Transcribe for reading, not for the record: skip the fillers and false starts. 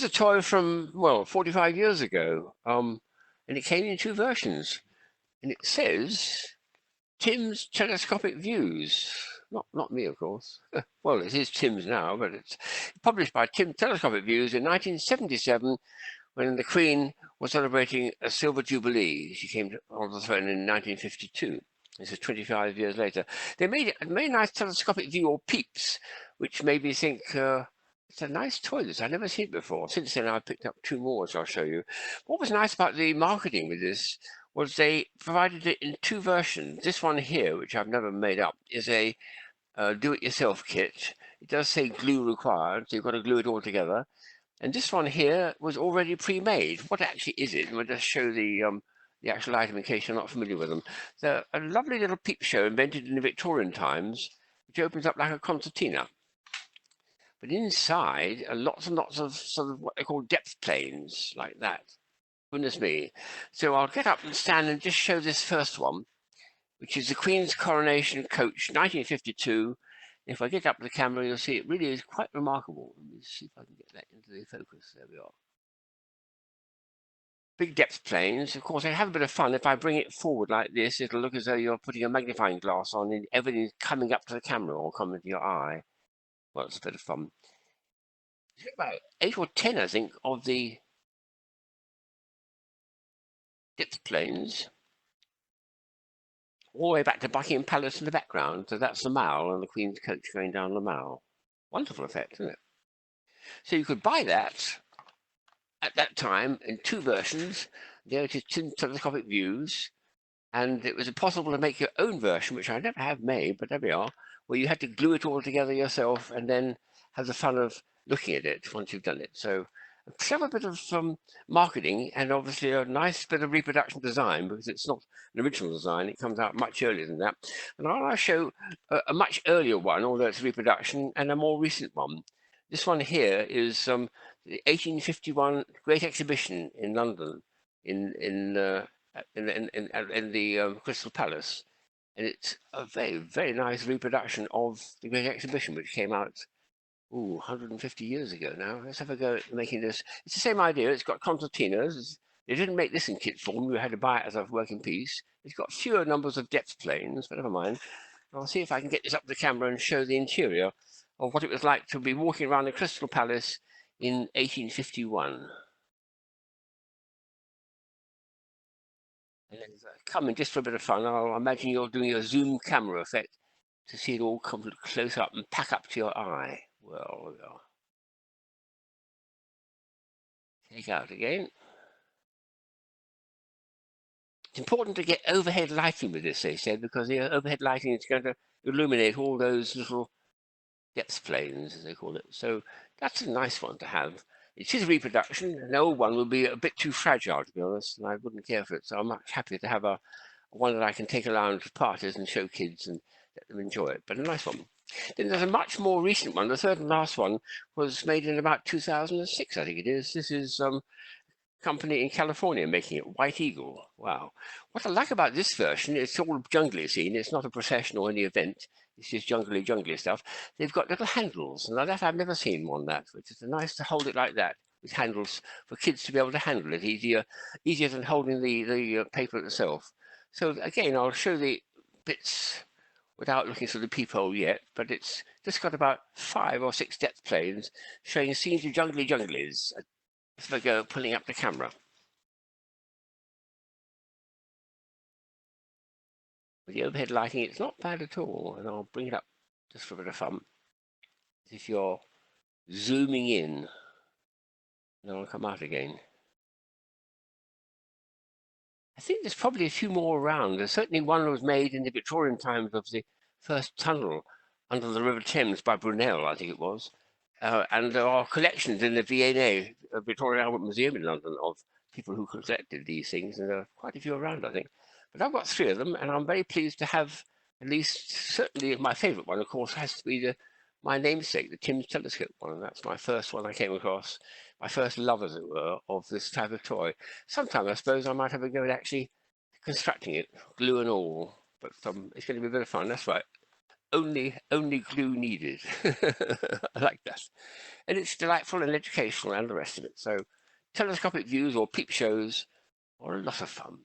Here's a toy from, well, 45 years ago, and it came in two versions. And it says, Tim's Telescopic Views. Not me, of course. Well, it is Tim's now, but it's published by Tim Telescopic Views in 1977 when the Queen was celebrating a silver jubilee. She came on the throne in 1952. This is 25 years later. They made a very nice telescopic view, or Peeps, which made me think, it's a nice toy. This I've never seen it before. Since then, I've picked up two more, which I'll show you. What was nice about the marketing with this was they provided it in two versions. This one here, which I've never made up, is a do-it-yourself kit. It does say glue required, so you've got to glue it all together. And this one here was already pre-made. What actually is it? We'll just show the actual item in case you're not familiar with them. They're a lovely little peep show invented in the Victorian times, which opens up like a concertina. But inside are lots and lots of sort of what they call depth planes, like that. Goodness me. So I'll get up and stand and just show this first one, which is the Queen's Coronation Coach, 1952. If I get up the camera, you'll see it really is quite remarkable. Let me see if I can get that into the focus. There we are. Big depth planes. Of course, I have a bit of fun. If I bring it forward like this, it'll look as though you're putting a magnifying glass on and everything's coming up to the camera or coming to your eye. Well, it's a bit of fun. There's about 8 or 10, I think, of the depth planes, all the way back to Buckingham Palace in the background. So that's the Mall and the Queen's coach going down the Mall. Wonderful effect, isn't it? So you could buy that at that time in two versions. There it is, telescopic views, and it was possible to make your own version, which I never have made, but there we are, where you had to glue it all together yourself and then have the fun of looking at it once you've done it. So a clever bit of marketing, and obviously a nice bit of reproduction design, because it's not an original design. It comes out much earlier than that. And I'll show a much earlier one, although it's reproduction, and a more recent one. This one here is the 1851 Great Exhibition in London, in the Crystal Palace, and it's a very, very nice reproduction of the Great Exhibition, which came out 150 years ago now. Let's have a go at making this. It's the same idea. It's got concertinas. They didn't make this in kit form. You had to buy it as a working piece. It's got fewer numbers of depth planes, but never mind. I'll see if I can get this up the camera and show the interior of what it was like to be walking around the Crystal Palace in 1851. And then coming just for a bit of fun, I'll imagine you're doing a zoom camera effect to see it all come close up and pack up to your eye. Well, we are. Take out again. It's important to get overhead lighting with this, they said, because the overhead lighting is going to illuminate all those little depth planes, as they call it. So that's a nice one to have. It is a reproduction. An old one would be a bit too fragile, to be honest, and I wouldn't care for it. So I'm much happier to have one that I can take around to parties and show kids and let them enjoy it. But a nice one. Then there's a much more recent one. The third and last one was made in about 2006, I think it is. This is company in California making it, White Eagle. Wow. What I like about this version, it's all jungly scene. It's not a procession or any event. It's just jungly stuff. They've got little handles, and that I've never seen one that, which is nice to hold it like that, with handles for kids to be able to handle it easier than holding the paper itself. So again, I'll show the bits without looking through the peephole yet, but it's just got about 5 or 6 depth planes showing scenes of junglies. If I go pulling up the camera. With the overhead lighting, it's not bad at all, and I'll bring it up just for a bit of fun. If you're zooming in, then I'll come out again. I think there's probably a few more around. There's certainly one that was made in the Victorian times of the first tunnel under the River Thames by Brunel, I think it was. And there are collections in the V&A, Victoria Albert Museum in London, of people who collected these things, and there are quite a few around, I think. But I've got 3 of them, and I'm very pleased to have at least, certainly my favourite one, of course, has to be my namesake, the Tim's Telescope one, and that's my first one I came across, my first love, as it were, of this type of toy. Sometime, I suppose, I might have a go at actually constructing it, glue and all, but it's going to be a bit of fun, that's right. only glue needed. I like that. And it's delightful and educational and the rest of it. So telescopic views or peep shows are a lot of fun.